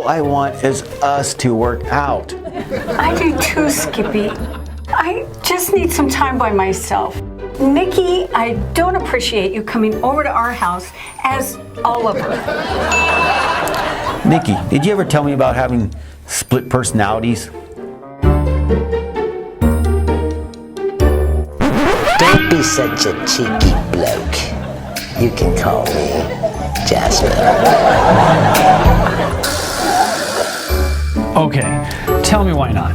All I want is us to work out. I do too, Skippy. I just need some time by myself. Nikki, I don't appreciate you coming over to our house as Oliver. Nikki, did you ever tell me about having split personalities? Don't be such a cheeky bloke. You can call me Jasper. Okay, tell me why not.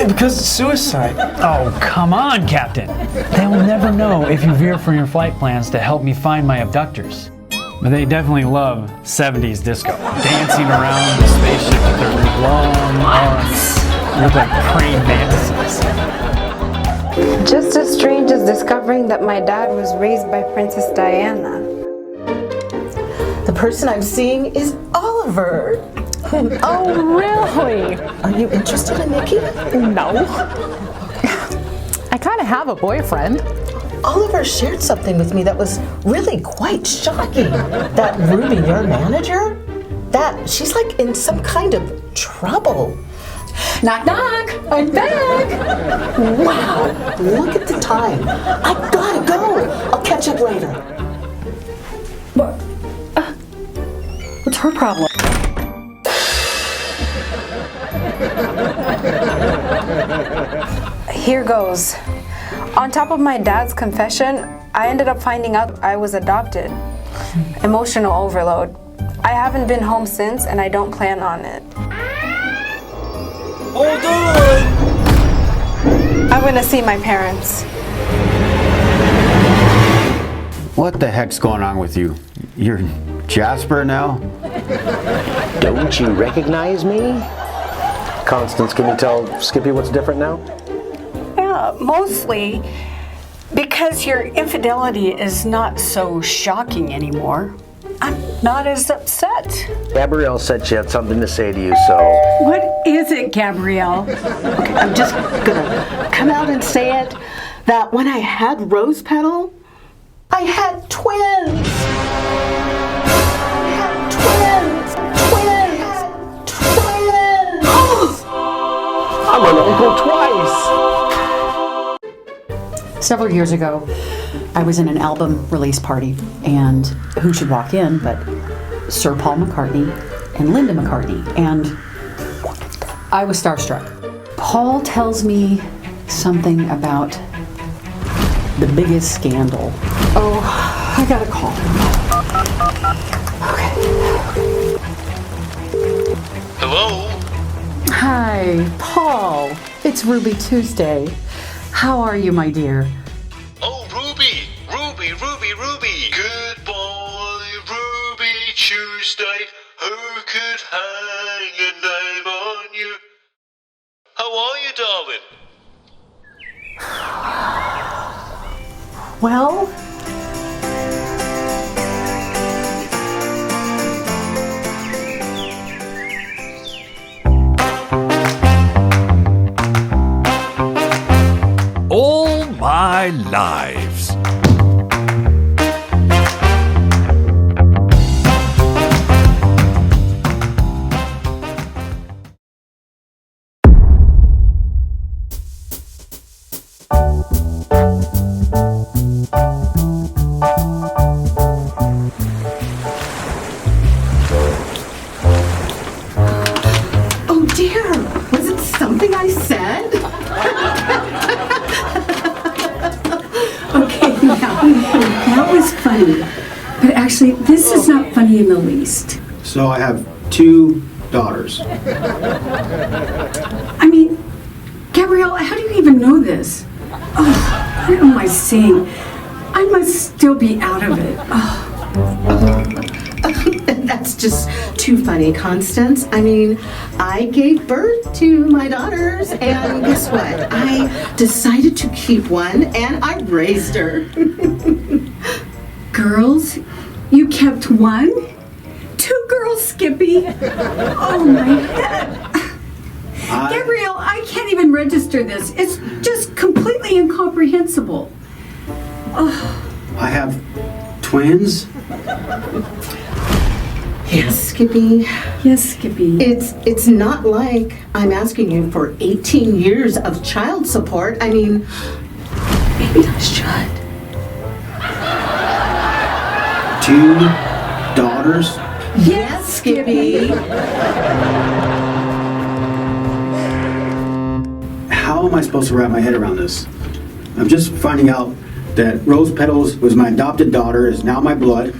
Because it's suicide. Oh, come on, Captain. They'll never know if you veer from your flight plans to help me find my abductors. But they definitely love 70s disco. Dancing around the spaceship with their long arms. Look like praying mantises. Just as strange as discovering that my dad was raised by Princess Diana. The person I'm seeing is Oliver. Oh, really? Are you interested in Nikki? No. I kind of have a boyfriend. Oliver shared something with me that was really quite shocking. That Ruby, your manager, that she's like in some kind of trouble. Knock, knock, I'm back. Wow, look at the time. I gotta go. I'll catch up later. What? What's her problem? Here goes. On top of my dad's confession, I ended up finding out I was adopted. Emotional overload. I haven't been home since, and I don't plan on it. Hold on! I'm gonna see my parents. What the heck's going on with you? You're Jasper now? Don't you recognize me? Constance, can you tell Skippy what's different now? Yeah, mostly because your infidelity is not so shocking anymore. I'm not as upset. Gabrielle said she had something to say to you, so... What is it, Gabrielle? Okay, I'm just gonna come out and say it, that when I had RosePetal, I had twins. I had twins. I'm an uncle twice! Several years ago, I was in an album release party, and who should walk in but Sir Paul McCartney and Linda McCartney, and I was starstruck. Paul tells me something about the biggest scandal. Oh, I gotta call him. Okay. Hello? Hi, Paul. It's Ruby Tuesday. How are you, my dear? Oh, Ruby! Goodbye, Ruby Tuesday. Who could hang a name on you? How are you, darling? Well, all my lives. Oh dear, was it something I said? Okay, now, that was funny. But actually, this is not funny in the least. So I have 2 daughters. I mean, Gabrielle, how do you even know this? Oh, what am I saying? I must still be out of it. Oh. That's just too funny, Constance. I mean, I gave birth to my daughters, and guess what? I decided to keep one, and I raised her. Girls? You kept one? 2 girls, Skippy? Oh, my head. Gabrielle, I can't even register this. It's just completely incomprehensible. Oh. I have twins. Yes, Skippy. Yes, Skippy. It's not like I'm asking you for 18 years of child support. I mean, maybe I should. 2 daughters? Yes, Skippy. How am I supposed to wrap my head around this? I'm just finding out that RosePetal was my adopted daughter, is now my blood.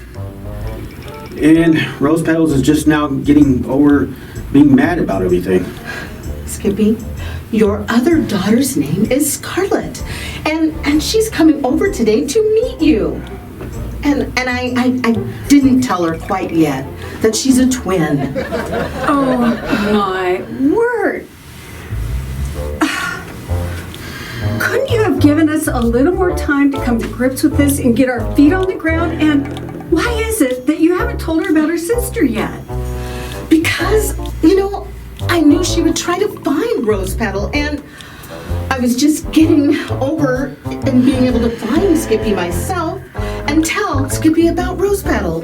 And RosePetal is just now getting over being mad about everything. Skippy, your other daughter's name is Scarlet. And she's coming over today to meet you. And I didn't tell her quite yet that she's a twin. Oh, my word. Couldn't you have given us a little more time to come to grips with this and get our feet on the ground? And why is it that you haven't told her about her sister yet? Because, I knew she would try to find RosePetal, and I was just getting over and being able to find Skippy myself and tell Skippy about RosePetal.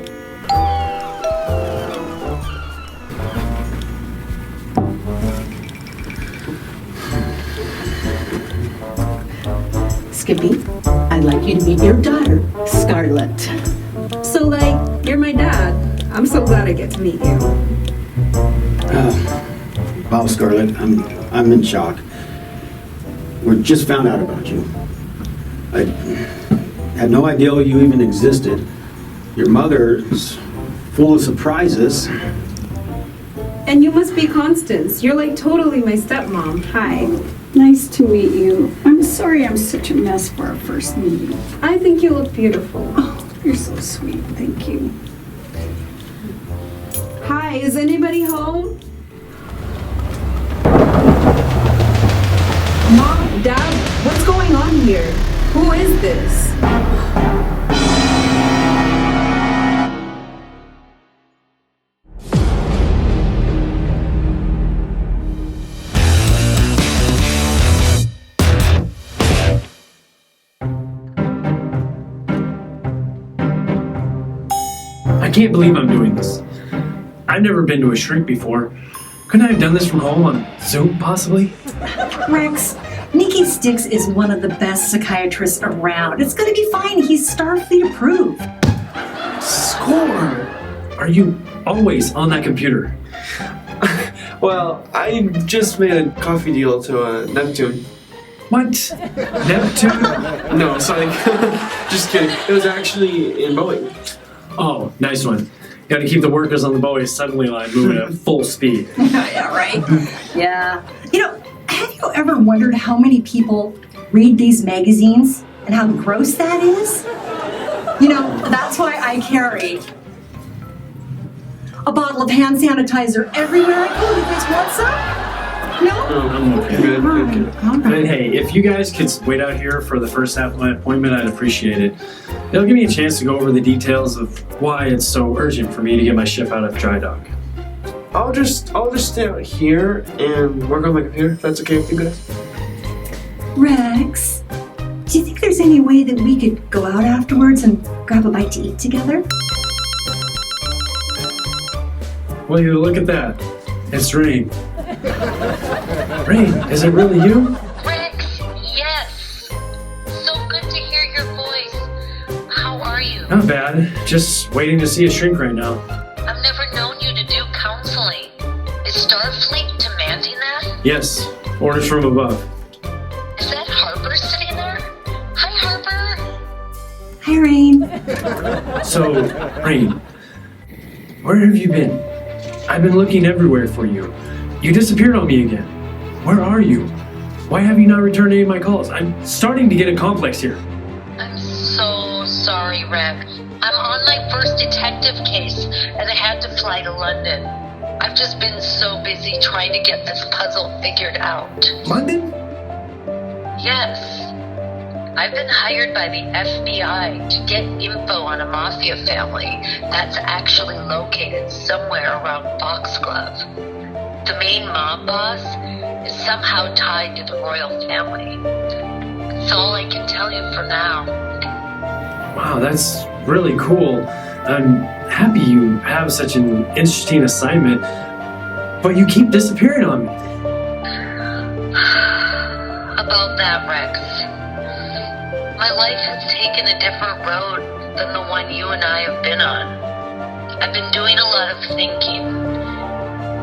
Skippy, I'd like you to meet your daughter, Scarlet. So, you're my dad. I'm so glad I get to meet you. Wow, Scarlet, I'm in shock. We just found out about you. I had no idea you even existed. Your mother's full of surprises. And you must be Constance. You're totally my stepmom. Hi. Nice to meet you. I'm sorry I'm such a mess for our first meeting. I think you look beautiful. Oh, you're so sweet. Thank you. Hi, is anybody home? Mom, Dad, what's going on here? Who is this? I can't believe I'm doing this. I've never been to a shrink before. Couldn't I have done this from home on Zoom, possibly? Rex, Nikki Stix is one of the best psychiatrists around. It's gonna be fine. He's Starfleet approved. Score! Are you always on that computer? Well, I just made a coffee deal to Neptune. What? Neptune? No, sorry. Just kidding. It was actually in Boeing. Oh, nice one. Got to keep the workers on the Boeing assembly line moving at full speed. Yeah, right. Yeah. Have you ever wondered how many people read these magazines and how gross that is? That's why I carry a bottle of hand sanitizer everywhere I go. You guys want some? No? I'm okay. Good. And hey, if you guys could wait out here for the first half of my appointment, I'd appreciate it. It'll give me a chance to go over the details of why it's so urgent for me to get my ship out of dry dock. I'll just stay out here and work on my computer, if that's okay with you guys. Rex, do you think there's any way that we could go out afterwards and grab a bite to eat together? Well, you look at that. It's Rain. Rain, is it really you? Rex, yes. So good to hear your voice. How are you? Not bad. Just waiting to see a shrink right now. I've never known you to do counseling. Is Starfleet demanding that? Yes, orders from above. Is that Harper sitting there? Hi, Harper. Hi, Rain. So, Rain, where have you been? I've been looking everywhere for you. You disappeared on me again. Where are you? Why have you not returned any of my calls? I'm starting to get a complex here. I'm so sorry, Rex. I'm on my first detective case, and I had to fly to London. I've just been so busy trying to get this puzzle figured out. London? Yes. I've been hired by the FBI to get info on a mafia family that's actually located somewhere around Foxglove. The main mob boss is somehow tied to the royal family. That's all I can tell you for now. Wow, that's really cool. I'm happy you have such an interesting assignment, but you keep disappearing on me. About that, Rex. My life has taken a different road than the one you and I have been on. I've been doing a lot of thinking,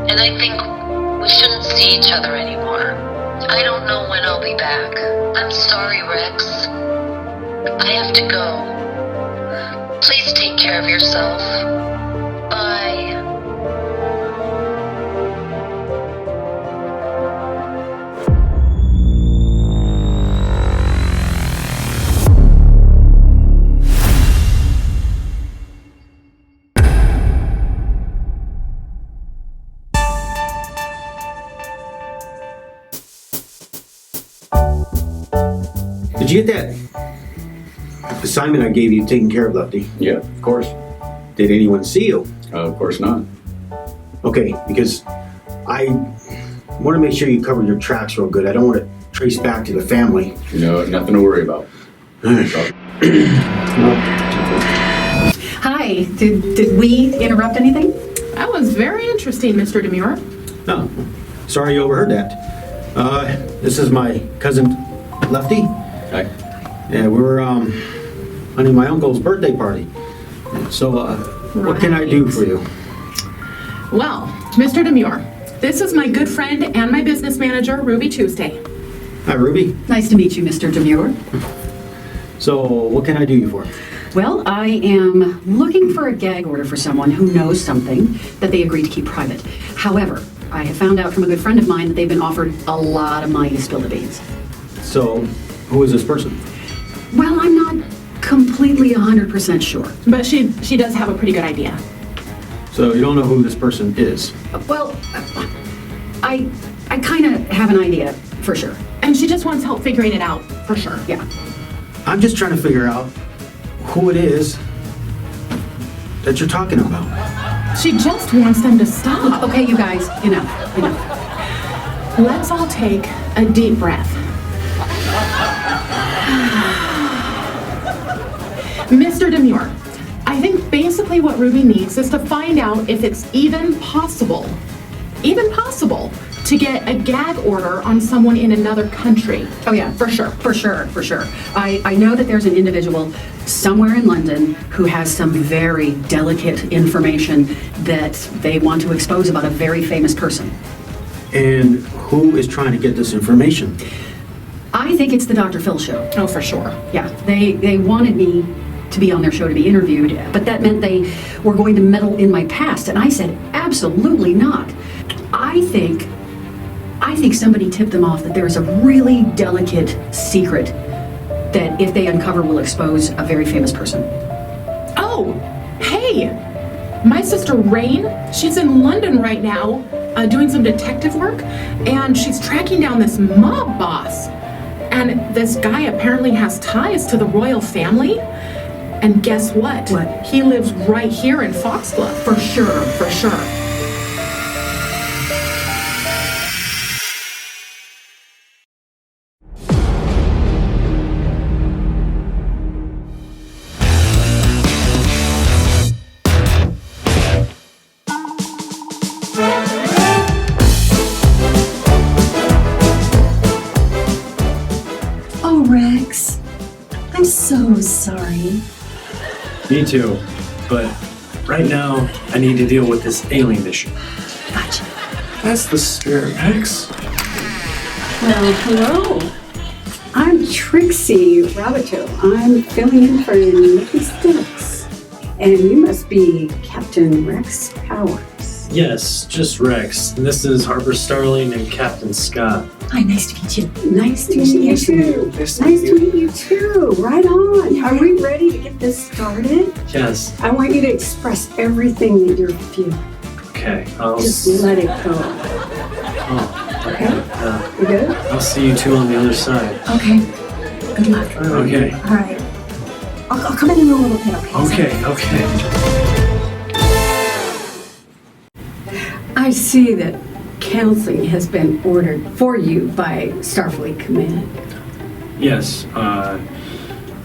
and I think we shouldn't see each other anymore. I don't know when I'll be back. I'm sorry, Rex. I have to go. Please take care of yourself. Bye. Did you get that assignment I gave you taken care of, Lefty? Yeah, of course. Did anyone see you? Of course not. Okay, because I want to make sure you cover your tracks real good. I don't want to trace back to the family. No, nothing to worry about. Hi, did we interrupt anything? That was very interesting, Mr. Demure. Oh, sorry you overheard that. This is my cousin Lefty. Hi. Yeah, we're planning my uncle's birthday party. So, what can I do for you? Well, Mr. Demure, this is my good friend and my business manager, Ruby Tuesday. Hi, Ruby. Nice to meet you, Mr. Demure. So, what can I do you for? Well, I am looking for a gag order for someone who knows something that they agreed to keep private. However, I have found out from a good friend of mine that they've been offered a lot of money to spill the beans. So, who is this person? Well, I'm not completely 100% sure. But she does have a pretty good idea. So, you don't know who this person is? Well, I kind of have an idea, for sure. And she just wants help figuring it out, for sure. Yeah. I'm just trying to figure out who it is that you're talking about. She just wants them to stop. Okay, you guys, enough. Let's all take a deep breath. Mr. Demure, I think basically what Ruby needs is to find out if it's even possible to get a gag order on someone in another country. Oh yeah, for sure. I know that there's an individual somewhere in London who has some very delicate information that they want to expose about a very famous person. And who is trying to get this information? I think it's the Dr. Phil show. Oh, for sure. Yeah, they wanted me to be on their show to be interviewed, but that meant they were going to meddle in my past, and I said, absolutely not. I think somebody tipped them off that there's a really delicate secret that if they uncover will expose a very famous person. Oh, hey, my sister Rain, she's in London right now doing some detective work, and she's tracking down this mob boss. And this guy apparently has ties to the royal family. And guess what? What? He lives right here in Foxglove. For sure. Oh, Rex, I'm so sorry. Me too. But right now, I need to deal with this alien issue. Gotcha. That's the spirit, Rex. Well, hello. I'm Trixie Rabbito. I'm filling in for Nikki Stix. And you must be Captain Rex Powers. Yes, just Rex. And this is Harper Starling and Captain Scott. Hi, nice to meet you. Nice to meet you too. Nice to meet you too. Right on. Are we ready to get this started? Yes. I want you to express everything that you're feeling. Okay. Just let it go. Oh, Okay? You good? I'll see you two on the other side. Okay. Good luck. Okay. All right. I'll come in a little bit, okay? Okay. I see that counseling has been ordered for you by Starfleet Command. Yes.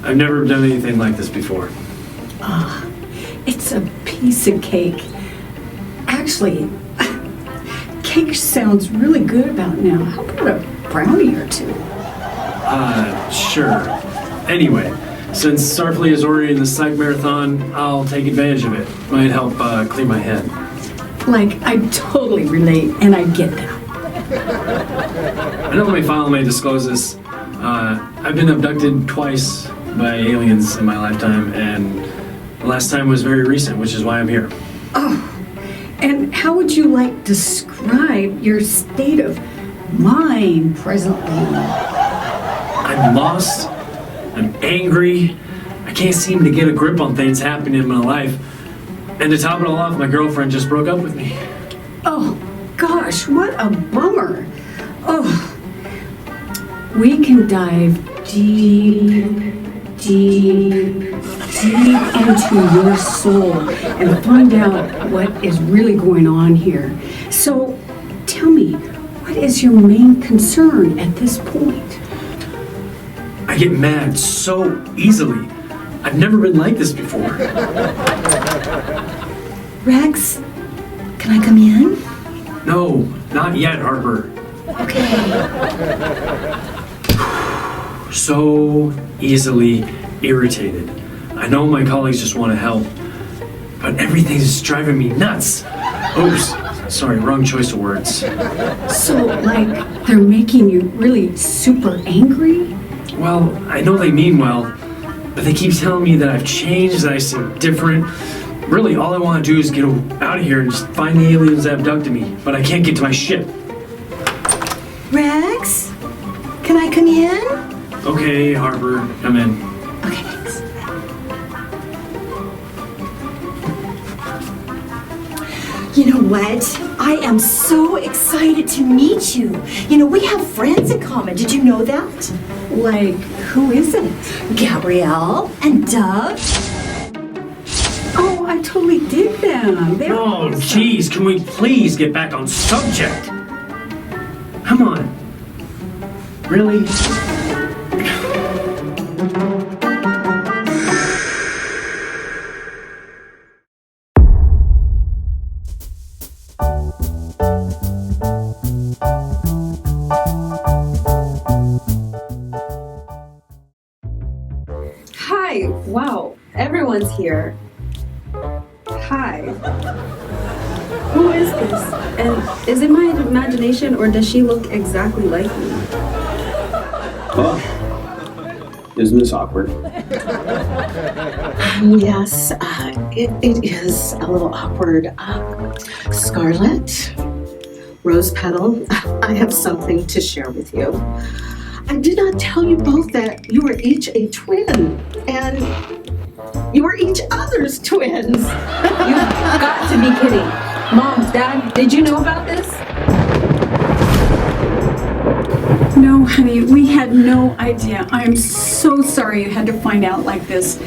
I've never done anything like this before. It's a piece of cake. Actually, cake sounds really good about now. How about a brownie or two? Sure. Anyway, since Starfleet is already in the psych marathon, I'll take advantage of it. Might help clear my head. Like, I totally relate, and I get that. I know my file may disclose this. I've been abducted twice by aliens in my lifetime, and the last time was very recent, which is why I'm here. Oh, and how would you like describe your state of mind presently? I'm lost. I'm angry. I can't seem to get a grip on things happening in my life. And to top it all off, my girlfriend just broke up with me. Oh, gosh, what a bummer. Oh, we can dive deep into your soul and find out what is really going on here. So, tell me, what is your main concern at this point? I get mad so easily. I've never been like this before. Rex, can I come in? No, not yet, Harper. Okay. So easily irritated. I know my colleagues just want to help, but everything's driving me nuts. Oops, sorry, wrong choice of words. So, like, they're making you really super angry? Well, I know they mean well, but they keep telling me that I've changed, that I seem different. Really, all I want to do is get out of here and just find the aliens that abducted me, but I can't get to my ship. Rex, can I come in? Okay, Harper, come in. Okay, thanks. You know what? I am so excited to meet you. You know, we have friends in common. Did you know that? Like, who is it? Gabrielle and Dove. Oh, I totally dig them. They're Oh, awesome. geez, can we please get back on subject? Come on. Really? Hi, wow, everyone's here. Hi. Who is this? And is it my imagination or does she look exactly like me? Well, isn't this awkward? Yes, it is a little awkward. Scarlet, RosePetal, I have something to share with you. I did not tell you both that you were each a twin, and you were each other's twins. You've got to be kidding. Mom, Dad, did you know about this? No, honey, we had no idea. I am so sorry you had to find out like this.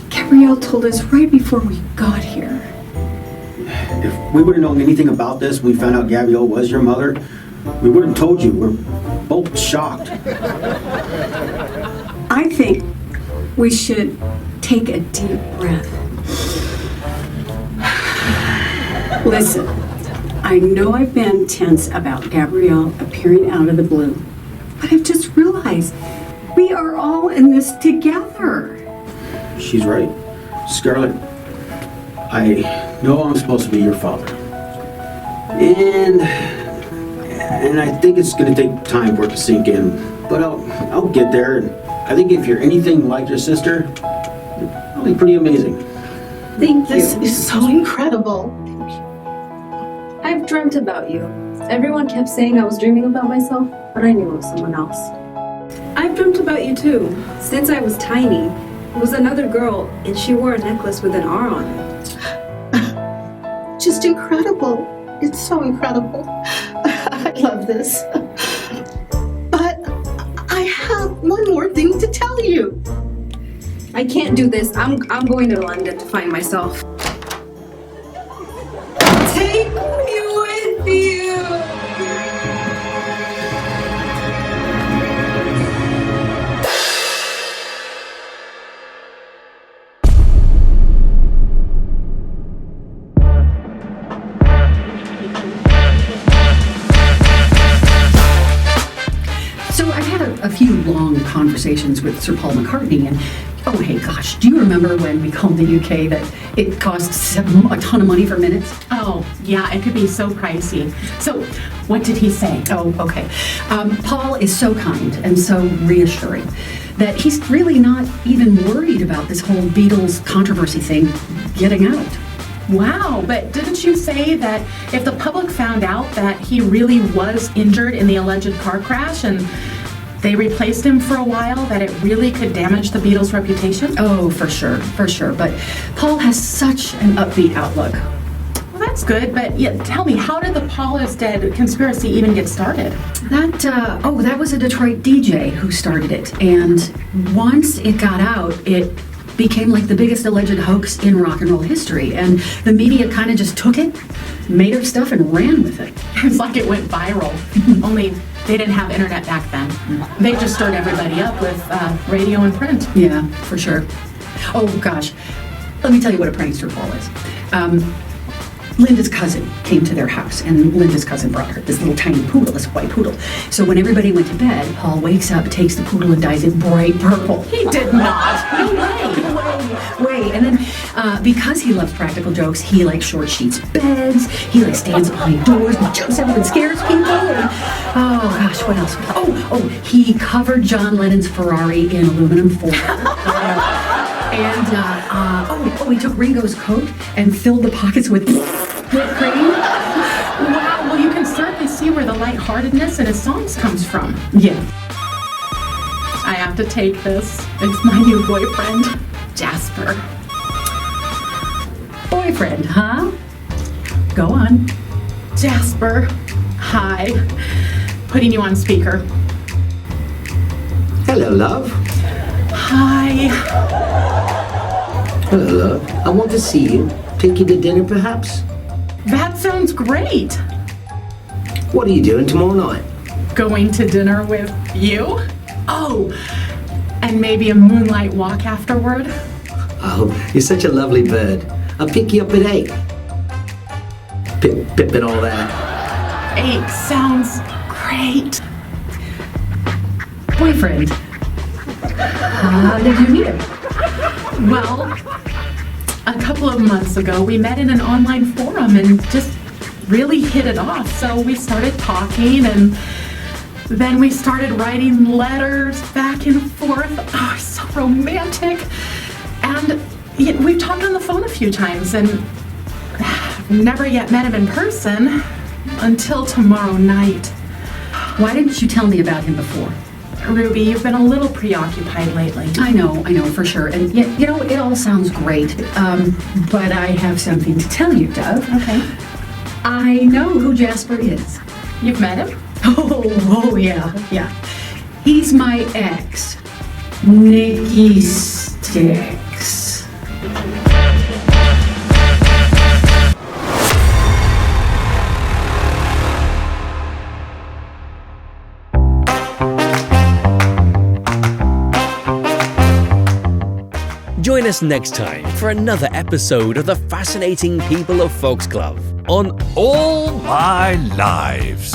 Gabrielle told us right before we got here. If we would have known anything about this when we found out Gabrielle was your mother, we would have told you. We're both shocked. I think we should take a deep breath. Listen, I know I've been tense about Gabrielle appearing out of the blue, but I've just realized we are all in this together. She's right. Scarlet, I know I'm supposed to be your father. And I think it's going to take time for it to sink in, but I'll get there. And I think if you're anything like your sister, you'll be pretty amazing. Thank you. This is so incredible. I've dreamt about you. Everyone kept saying I was dreaming about myself, but I knew it was someone else. I've dreamt about you too. Since I was tiny, it was another girl, and she wore a necklace with an R on it. Just incredible. It's so incredible. I love this. But I have one more thing to tell you. I can't do this. I'm going to London to find myself. Take me with you. few long conversations with Sir Paul McCartney, and oh, hey, gosh, do you remember when we called the UK that it cost a ton of money for minutes? Oh, yeah, it could be so pricey. So, what did he say? Oh, okay. Paul is so kind and so reassuring that he's really not even worried about this whole Beatles controversy thing getting out. Wow, but didn't you say that if the public found out that he really was injured in the alleged car crash and they replaced him for a while, that it really could damage the Beatles' reputation? Oh, for sure. But Paul has such an upbeat outlook. Well, that's good, but tell me, how did the Paul is dead conspiracy even get started? That was a Detroit DJ who started it, and once it got out, it became like the biggest alleged hoax in rock and roll history, and the media kind of just took it, made up stuff, and ran with it. It's like it went viral, only they didn't have internet back then. They just stirred everybody up with radio and print. Yeah, for sure. Oh, gosh. Let me tell you what a prankster Paul is. Linda's cousin came to their house, and Linda's cousin brought her this little tiny poodle, this white poodle. So when everybody went to bed, Paul wakes up, takes the poodle, and dyes it bright purple. He did not. No way. And then because he loves practical jokes, he short sheets beds, he stands behind doors and jumps out and scares people. And, oh gosh, what else? Oh, he covered John Lennon's Ferrari in aluminum foil. And he took Ringo's coat and filled the pockets with whipped cream. Wow, well, you can certainly see where the lightheartedness in his songs comes from. Yeah. I have to take this. It's my new boyfriend, Jasper. Boyfriend, huh? Go on. Jasper, hi. Putting you on speaker. Hello, love. Hi. Hello, love. I want to see you. Take you to dinner, perhaps? That sounds great. What are you doing tomorrow night? Going to dinner with you? Oh, and maybe a moonlight walk afterward? Oh, you're such a lovely bird. I'll pick you up at 8. Pip and all that. 8 sounds great. Boyfriend, how did you meet him? Well, a couple of months ago, we met in an online forum and just really hit it off. So we started talking, and then we started writing letters back and forth. Oh, it's so romantic. And we've talked on the phone a few times, and never yet met him in person until tomorrow night. Why didn't you tell me about him before? Ruby, you've been a little preoccupied lately. I know, for sure. And it all sounds great. But I have something to tell you, Dove. Okay. I know who Jasper is. You've met him? Oh yeah. He's my ex, Nikki Stix. Join us next time for another episode of the Fascinating People of Foxglove on All My Lives.